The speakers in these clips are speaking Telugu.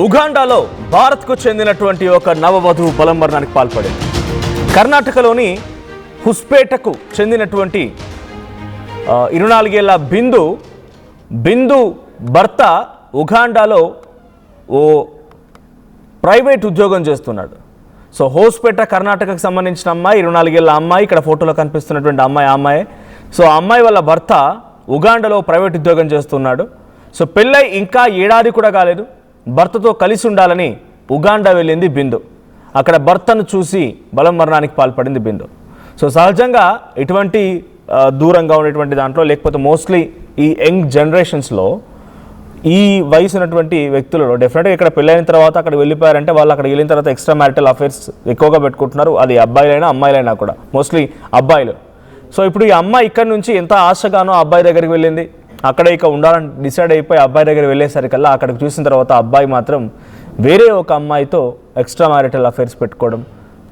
ఉగాండాలో భారత్కు చెందినటువంటి ఒక నవవధువు బలమరణానికి పాల్పడింది. కర్ణాటకలోని హుస్పేటకు చెందినటువంటి 24 ఏళ్ల బిందు భర్త ఉగాండాలో ఓ ప్రైవేట్ ఉద్యోగం చేస్తున్నాడు. సో హోస్పేట కర్ణాటకకు సంబంధించిన అమ్మాయి, 24 ఏళ్ల అమ్మాయి, ఇక్కడ ఫోటోలో కనిపిస్తున్నటువంటి అమ్మాయి. సో ఆ అమ్మాయి వాళ్ళ భర్త ఉగాండాలో ప్రైవేట్ ఉద్యోగం చేస్తున్నాడు. సో పెళ్ళై ఇంకా ఏడాది కూడా కాలేదు. భర్తతో కలిసి ఉండాలని ఉగాండా వెళ్ళింది బిందు. అక్కడ భర్తను చూసి బలమరణానికి పాల్పడింది బిందు. సో సహజంగా ఇటువంటి దూరంగా ఉండేటువంటి దాంట్లో, లేకపోతే మోస్ట్లీ ఈ యంగ్ జనరేషన్స్లో ఈ వయసు ఉన్నటువంటి వ్యక్తులలో డెఫినెట్గా ఇక్కడ పెళ్ళైన తర్వాత అక్కడికి వెళ్ళిపోయారంటే వాళ్ళు అక్కడికి వెళ్ళిన తర్వాత ఎక్స్ట్రా మ్యారిటల్ అఫైర్స్ ఎక్కువగా పెట్టుకుంటున్నారు. అది అబ్బాయిలైనా అమ్మాయిలైనా కూడా, మోస్ట్లీ అబ్బాయిలు. సో ఇప్పుడు ఈ అమ్మాయి ఇక్కడి నుంచి ఎంత ఆశగానో అబ్బాయి దగ్గరికి వెళ్ళింది. అక్కడ ఇక ఉండాలని డిసైడ్ అయిపోయి అబ్బాయి దగ్గర వెళ్ళేసరికల్లా అక్కడికి చూసిన తర్వాత అబ్బాయి మాత్రం వేరే ఒక అమ్మాయితో ఎక్స్ట్రా మ్యారిటల్ అఫైర్స్ పెట్టుకోవడం,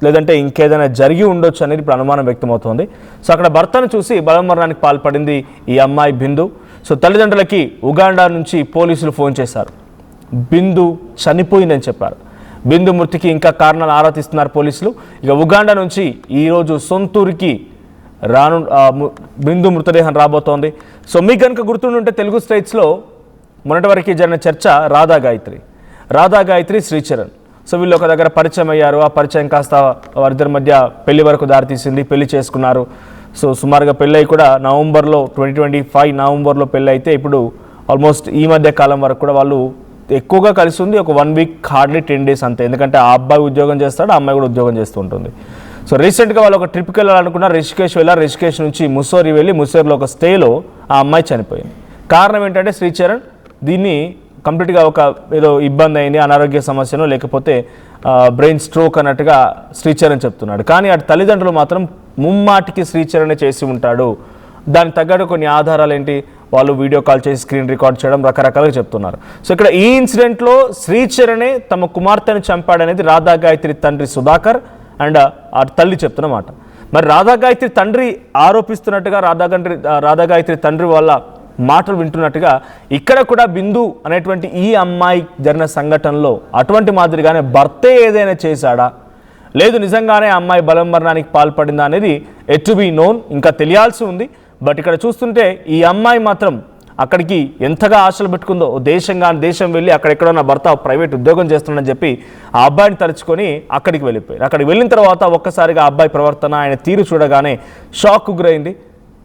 లేదంటే ఇంకేదైనా జరిగి ఉండొచ్చు అనేది ఇప్పుడు అనుమానం వ్యక్తమవుతోంది. సో అక్కడ భర్తను చూసి బలమరణానికి పాల్పడింది ఈ అమ్మాయి బిందు. సో తల్లిదండ్రులకి ఉగాండా నుంచి పోలీసులు ఫోన్ చేశారు. బిందు చనిపోయిందని చెప్పారు. బిందు మృతికి ఇంకా కారణాలు ఆరా తీస్తున్నారు పోలీసులు. ఇక ఉగాండా నుంచి ఈరోజు సొంతూరికి బిందు మృతదేహం రాబోతోంది. సో మీకు కనుక గుర్తుండుంటే తెలుగు స్టేట్స్లో మొన్నటి వరకు జరిగిన చర్చ రాధా గాయత్రి శ్రీచరణ్. సో వీళ్ళు ఒక దగ్గర పరిచయం అయ్యారు. ఆ పరిచయం కాస్త వారిద్దరి మధ్య పెళ్లి వరకు దారితీసింది. పెళ్లి చేసుకున్నారు. సో సుమారుగా పెళ్ళి కూడా 2025 నవంబర్లో పెళ్ళి అయితే ఇప్పుడు ఆల్మోస్ట్ ఈ మధ్య కాలం వరకు కూడా వాళ్ళు ఎక్కువగా కలిసి ఉంది. ఒక 1 వీక్ హార్డ్లీ 10 డేస్ అంతే. ఎందుకంటే ఆ అబ్బాయి ఉద్యోగం చేస్తాడు, ఆ అమ్మాయి కూడా ఉద్యోగం చేస్తూ ఉంటుంది. సో రీసెంట్గా వాళ్ళు ఒక ట్రిప్కి వెళ్ళాలనుకున్నారు. రిషికేష్ వెళ్ళారు. రిషికేష్ నుంచి ముస్సోరి వెళ్ళి ముస్సోరిలో ఒక స్టేలో ఆ అమ్మాయి చనిపోయింది. కారణం ఏంటంటే శ్రీచరణ్ దీన్ని కంప్లీట్గా ఒక ఏదో ఇబ్బంది అయింది, అనారోగ్య సమస్యను, లేకపోతే బ్రెయిన్ స్ట్రోక్ అన్నట్టుగా శ్రీచరణ్ చెప్తున్నాడు. కానీ అటు తల్లిదండ్రులు మాత్రం ముమ్మాటికి శ్రీచరణ్ చేసి ఉంటాడు. దానికి తగ్గట్టు కొన్ని ఆధారాలు ఏంటి, వాళ్ళు వీడియో కాల్ చేసి స్క్రీన్ రికార్డ్ చేయడం రకరకాలుగా చెప్తున్నారు. సో ఇక్కడ ఈ ఇన్సిడెంట్లో శ్రీచరణే తమ కుమార్తెను చంపాడనేది రాధా గాయత్రి తండ్రి సుధాకర్ అండ్ ఆ తల్లి చెప్తున్నమాట. మరి రాధా గాయత్రి తండ్రి ఆరోపిస్తున్నట్టుగా రాధా గాయత్రి తండ్రి వాళ్ళ మాటలు వింటున్నట్టుగా ఇక్కడ కూడా బిందు అనేటువంటి ఈ అమ్మాయి జరిగిన సంఘటనలో అటువంటి మాదిరిగానే భర్తే ఏదైనా చేశాడా, లేదు నిజంగానే అమ్మాయి బలమరణానికి పాల్పడిందా అనేది ఎట్ టు బి నోన్, ఇంకా తెలియాల్సి ఉంది. బట్ ఇక్కడ చూస్తుంటే ఈ అమ్మాయి మాత్రం అక్కడికి ఎంతగా ఆశలు పెట్టుకుందో, దేశం వెళ్ళి అక్కడెక్కడో నా భర్త ప్రైవేట్ ఉద్యోగం చేస్తున్నాడని చెప్పి ఆ అబ్బాయిని తలుచుకొని అక్కడికి వెళ్ళిపోయారు. అక్కడికి వెళ్ళిన తర్వాత ఒక్కసారిగా ఆ అబ్బాయి ప్రవర్తన, ఆయన తీరు చూడగానే షాక్ గురైంది.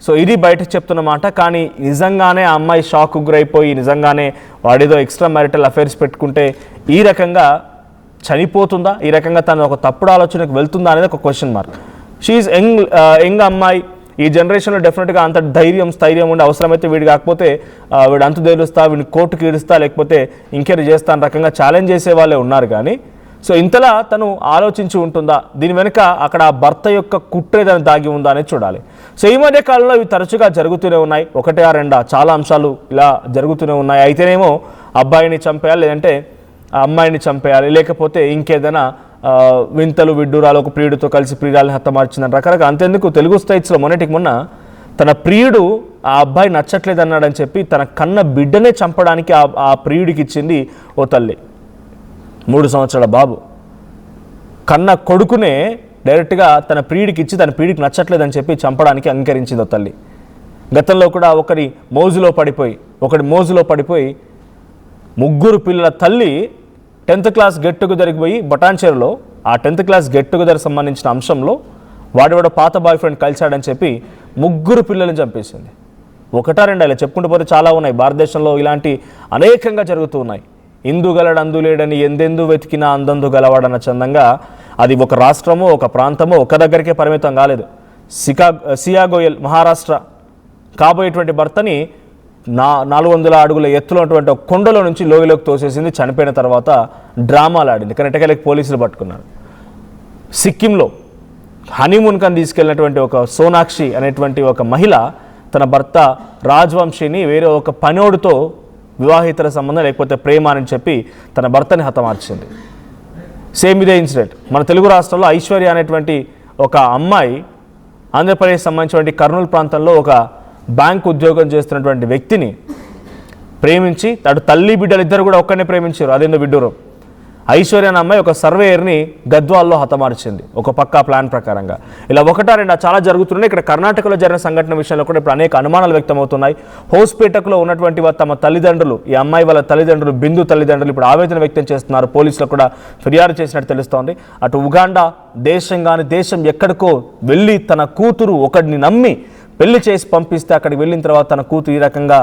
సో ఇది బయటకు చెప్తున్నమాట. కానీ నిజంగానే ఆ అమ్మాయి షాక్ గురైపోయి నిజంగానే వాడేదో ఎక్స్ట్రా మ్యారిటల్ అఫైర్స్ పెట్టుకుంటే ఈ రకంగా చనిపోతుందా, ఈ రకంగా తను ఒక తప్పుడు ఆలోచనకు వెళ్తుందా అనేది ఒక క్వశ్చన్ మార్క్. షీఈ్ యంగ్ అమ్మాయి. ఈ జనరేషన్లో డెఫినెట్గా అంత స్థైర్యం ఉండి అవసరమైతే వీడు కాకపోతే వీడు అంతు తేలుస్తా, వీడిని కోర్టుకి ఈడుస్తా, లేకపోతే ఎంక్వైరీ చేస్తా అనే రకంగా ఛాలెంజ్ చేసే వాళ్ళే ఉన్నారు. కానీ సో ఇంతలా తను ఆలోచించి ఉంటుందా, దీని వెనుక అక్కడ ఆ భర్త యొక్క కుట్రేదని దాగి ఉందా అనేది చూడాలి. సో ఈ మధ్య కాలంలో ఇవి తరచుగా జరుగుతూనే ఉన్నాయి. 1-2 చాలా అంశాలు ఇలా జరుగుతూనే ఉన్నాయి. అయితేనేమో అబ్బాయిని చంపేయాలి, లేదంటే అమ్మాయిని చంపేయాలి, లేకపోతే ఇంకేదైనా వింతలు విడ్డూరాలు, ఒక ప్రియుడితో కలిసి ప్రియురాలని హతమార్చిందని రకరకాల. అంతేందుకు తెలుగు స్టేట్స్లో మొన్న తన ప్రియుడు ఆ అబ్బాయి నచ్చట్లేదు అన్నాడని చెప్పి తన కన్న బిడ్డనే చంపడానికి ఆ ప్రియుడికి ఇచ్చింది ఓ తల్లి. 3 సంవత్సరాల బాబు కన్న కొడుకునే డైరెక్ట్గా తన ప్రియుడికి ఇచ్చి తన ప్రియుడికి నచ్చట్లేదని చెప్పి చంపడానికి అంగీకరించింది ఓ తల్లి. గతంలో కూడా ఒకటి మోజులో పడిపోయి 3 పిల్లల తల్లి 10th క్లాస్ గెట్ టుగెదర్కి పోయి బటాన్చేరులో ఆ 10th క్లాస్ గెట్ టుగెదర్ సంబంధించిన అంశంలో వాడు పాత బాయ్ ఫ్రెండ్ కలిశాడని చెప్పి 3 పిల్లల్ని చంపేసింది. 1-2 ఇలా చెప్పుకుంటూ పోతే చాలా ఉన్నాయి. భారతదేశంలో ఇలాంటి అనేకంగా జరుగుతూ ఉన్నాయి. ఇందుగలడు అందులేడని ఎందెందు వెతికినా అందందు గలవాడన్న చందంగా అది ఒక రాష్ట్రమో ఒక ప్రాంతమో ఒక దగ్గరికే పరిమితం కాలేదు. సియాగోయల్ మహారాష్ట్ర కాబోయేటువంటి భర్తని 400 అడుగుల ఎత్తులో ఉన్నటువంటి ఒక కొండలో నుంచి లోయలోకి తోసేసింది. చనిపోయిన తర్వాత డ్రామాలు ఆడింది. కానీ ఎటకెళ్ళకి పోలీసులు పట్టుకున్నారు. సిక్కింలో హనీమూన్ కని తీసుకెళ్ళినటువంటి ఒక సోనాక్షి అనేటువంటి ఒక మహిళ తన భర్త రాజ్వంశీని వేరే ఒక పనోడితో వివాహితర సంబంధం లేకపోతే ప్రేమ అని చెప్పి తన భర్తని హతమార్చింది. సేమ్ ఇదే ఇన్సిడెంట్ మన తెలుగు రాష్ట్రంలో ఐశ్వర్య అనేటువంటి ఒక అమ్మాయి ఆంధ్రప్రదేశ్ సంబంధించినటువంటి కర్నూలు ప్రాంతంలో ఒక బ్యాంక్ ఉద్యోగం చేస్తున్నటువంటి వ్యక్తిని ప్రేమించి అటు తల్లి బిడ్డలు ఇద్దరు కూడా ఒక్కనే ప్రేమించారు. అదేందో విడ్డూరం. ఐశ్వర్య అనే అమ్మాయి ఒక సర్వేయర్ని గద్వాల్లో హతమార్చింది ఒక పక్కా ప్లాన్ ప్రకారంగా. ఇలా ఒకటా రెండా చాలా జరుగుతున్నాయి. ఇక్కడ కర్ణాటకలో జరిగిన సంఘటన విషయంలో కూడా ఇప్పుడు అనేక అనుమానాలు వ్యక్తమవుతున్నాయి. హౌస్పేటలో ఉన్నటువంటి తమ తల్లిదండ్రులు, ఈ అమ్మాయి వాళ్ళ తల్లిదండ్రులు, బిందు తల్లిదండ్రులు ఇప్పుడు ఆవేదన వ్యక్తం చేస్తున్నారు. పోలీసులు కూడా ఫిర్యాదు చేసినట్టు తెలుస్తోంది. అటు ఉగాండా దేశంగాని దేశం ఎక్కడికో వెళ్ళి తన కూతురు ఒకడిని నమ్మి పెళ్లి చేసి పంపిస్తే అక్కడికి వెళ్ళిన తర్వాత తన కూతురు ఈ రకంగా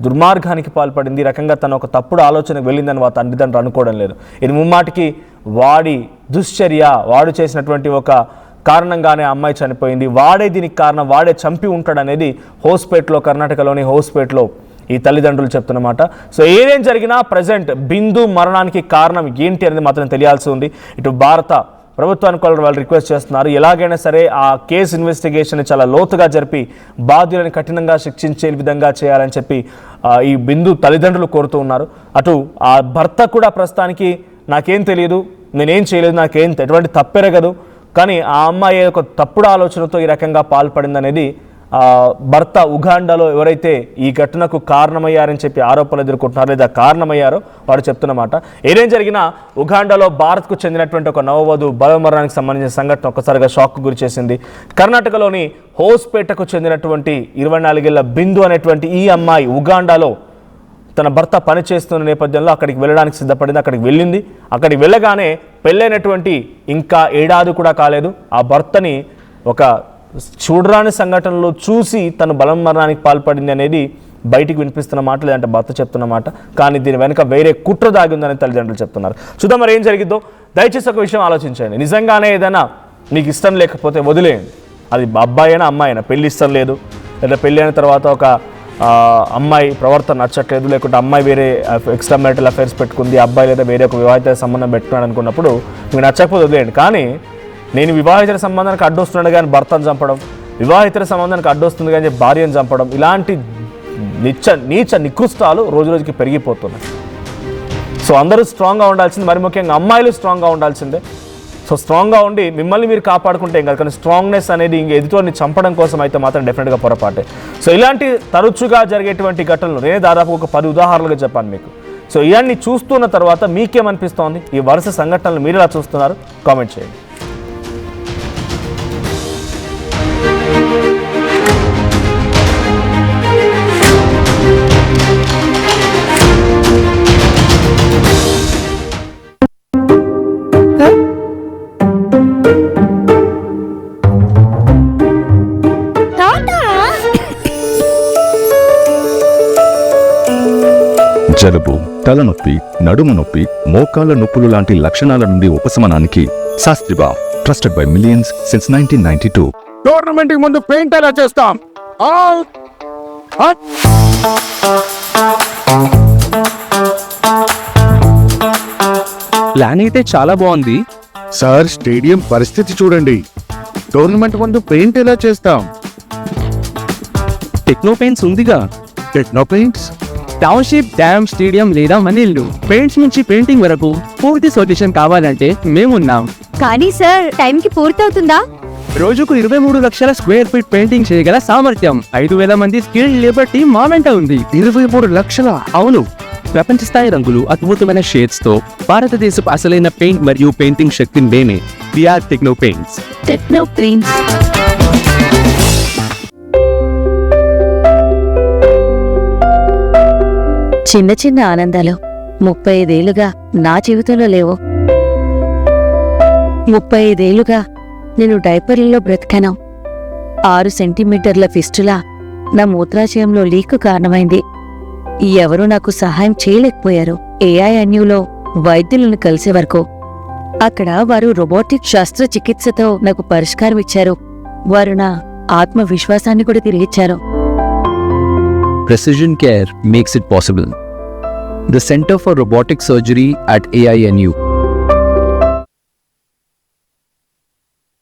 దుర్మార్గానికి పాల్పడింది, ఈ రకంగా తన ఒక తప్పుడు ఆలోచనకు వెళ్ళిందని వాళ్ళ తల్లిదండ్రులు అనుకోవడం లేదు. ఇది ముమ్మాటికి వాడి దుశ్చర్య, వాడు చేసినటువంటి ఒక కారణంగానే అమ్మాయి చనిపోయింది, వాడే దీనికి కారణం, వాడే చంపి ఉంటాడనేది హౌస్పేట్లో, కర్ణాటకలోని హౌస్పేట్లో ఈ తల్లిదండ్రులు చెప్తున్నమాట. సో ఏదేం జరిగినా ప్రజెంట్ బిందు మరణానికి కారణం ఏంటి అనేది మాత్రం తెలియాల్సి ఉంది. ఇటు భారత ప్రభుత్వానికి వాళ్ళు రిక్వెస్ట్ చేస్తున్నారు, ఎలాగైనా సరే ఆ కేసు ఇన్వెస్టిగేషన్ చాలా లోతుగా జరిపి బాధ్యులను కఠినంగా శిక్షించే విధంగా చేయాలని చెప్పి ఈ బిందు తల్లిదండ్రులు కోరుతూ ఉన్నారు. అటు ఆ భర్త కూడా ప్రస్తుతానికి నాకేం తెలియదు, నేనేం చేయలేదు, నాకేం ఎటువంటి తప్పెరగదు, కానీ ఆ అమ్మాయి ఒక తప్పుడు ఆలోచనతో ఈ రకంగా పాల్పడిందనేది భర్త ఉగాండాలో ఎవరైతే ఈ ఘటనకు కారణమయ్యారని చెప్పి ఆరోపణలు ఎదుర్కొంటున్నారో లేదా కారణమయ్యారో వాడు చెప్తున్నమాట. ఏదేం జరిగినా ఉగాండాలో భారత్కు చెందినటువంటి ఒక నవవధు బలమరణానికి సంబంధించిన సంఘటన ఒక్కసారిగా షాక్కు గురి చేసింది. కర్ణాటకలోని హౌస్పేటకు చెందినటువంటి 24 ఏళ్ల బిందు అనేటువంటి ఈ అమ్మాయి ఉగాండాలో తన భర్త పనిచేస్తున్న నేపథ్యంలో అక్కడికి వెళ్ళడానికి సిద్ధపడింది. అక్కడికి వెళ్ళింది. అక్కడికి వెళ్ళగానే పెళ్ళైనటువంటి ఇంకా ఏడాది కూడా కాలేదు ఆ భర్తని ఒక చూడరాని సంఘటనలో చూసి తను బలమరణానికి పాల్పడింది అనేది బయటికి వినిపిస్తున్న మాట, లేదంటే భర్త చెప్తున్న మాట. కానీ దీని వెనుక వేరే కుట్ర దాగి ఉందని తల్లిదండ్రులు చెప్తున్నారు. చూద్దాం మరి ఏం జరిగిద్దో. దయచేసి ఒక విషయం ఆలోచించండి. నిజంగానే ఏదైనా మీకు ఇష్టం లేకపోతే వదిలేయండి. అది అబ్బాయి అయినా అమ్మాయి అయినా. పెళ్లి ఇష్టం లేదు, లేదా పెళ్ళి అయిన తర్వాత ఒక అమ్మాయి ప్రవర్తన నచ్చట్లేదు, లేకుంటే అమ్మాయి వేరే ఎక్స్ట్రా మ్యారిటల్ అఫైర్స్ పెట్టుకుంది, అబ్బాయి లేదా వేరే ఒక వివాహిత సంబంధం పెట్టుకున్నాడు అనుకున్నప్పుడు మీకు నచ్చకపోతే వదిలేయండి. కానీ నేను వివాహితర సంబంధానికి అడ్డొస్తున్నాడు కానీ భర్తను చంపడం, వివాహితర సంబంధానికి అడ్డొస్తుంది కానీ భార్యను చంపడం, ఇలాంటి నీచ నికృష్టాలు రోజు రోజుకి పెరిగిపోతున్నాయి. సో అందరూ స్ట్రాంగ్గా ఉండాల్సింది, మరి ముఖ్యంగా అమ్మాయిలు స్ట్రాంగ్గా ఉండాల్సిందే. సో స్ట్రాంగ్గా ఉండి మిమ్మల్ని మీరు కాపాడుకుంటే ఏం కాదు, కానీ స్ట్రాంగ్నెస్ అనేది ఇంక ఎదుటిని చంపడం కోసం అయితే మాత్రం డెఫినెట్గా పొరపాటే. సో ఇలాంటి తరచుగా జరిగేటువంటి ఘటనలు నేనే దాదాపు ఒక 10 ఉదాహరణలుగా చెప్పాను మీకు. సో ఇవన్నీ చూస్తున్న తర్వాత మీకేమనిపిస్తోంది? ఈ వరుస సంఘటనలు మీరు ఎలా చూస్తున్నారు? కామెంట్ చేయండి. జలుబు, తలనొప్పి, నడుము నొప్పి, మోకాళ్ల నొప్పులు లాంటి లక్షణాల నుండి ఉపశమనానికి శాస్త్రిబా, trusted by millions since 1992. Tournament కి ముందు పెయింట్ ఎలా చేస్తాం? ప్లాన్ అయితే చాలా బాగుంది సార్, స్టేడియం పరిస్థితి చూడండి. టోర్నమెంట్ ముందు పెయింట్ ఎలా చేస్తాం? టెక్నో పెయింట్స్ ఉందిగా. Techno paints, township, dam, stadium లేదా మనీళ్లు, పెయింట్స్ నుంచి పెయింటింగ్ వరకు పూర్తి సొల్యూషన్ కావాలంటే మేమున్నాం. కానీ సార్, టైంకి పూర్తవుతుందా? రోజుకు 23 లక్షల స్క్వేర్ ఫీట్ పెయింటింగ్ చేయగల సామర్థ్యం, 5,000 మంది స్కిల్డ్ లేబర్ టీమ్ మా వెంట ఉంది. 23 లక్షల? అవును, ప్రపంచ స్థాయి రంగులు, అద్భుతమైన షేడ్స్ తో భారతదేశపు అసలైన పెయింట్ మరియు పెయింటింగ్ శక్తి మేమే. We are Techno Paints. Techno Paints. చిన్న చిన్న ఆనందాలు 35 ఏళ్లుగా నా జీవితంలో లేవు. 35 ఏళ్లుగా నేను డైపర్లలో బ్రతికాను. 6 సెంటీమీటర్ల ఫిస్టులా నా మూత్రాశయంలో లీక్ కారణమైంది. ఎవరూ నాకు సహాయం చేయలేకపోయారు. ఏఐఎన్యూలో వైద్యులను కలిసే వరకు. అక్కడ వారు రోబోటిక్ శస్త్రచికిత్సతో నాకు పరిష్కారం ఇచ్చారు. వారు నా ఆత్మవిశ్వాసాన్ని కూడా తిరిగిచ్చారు. Precision care makes it possible. The Center for Robotic Surgery at AINU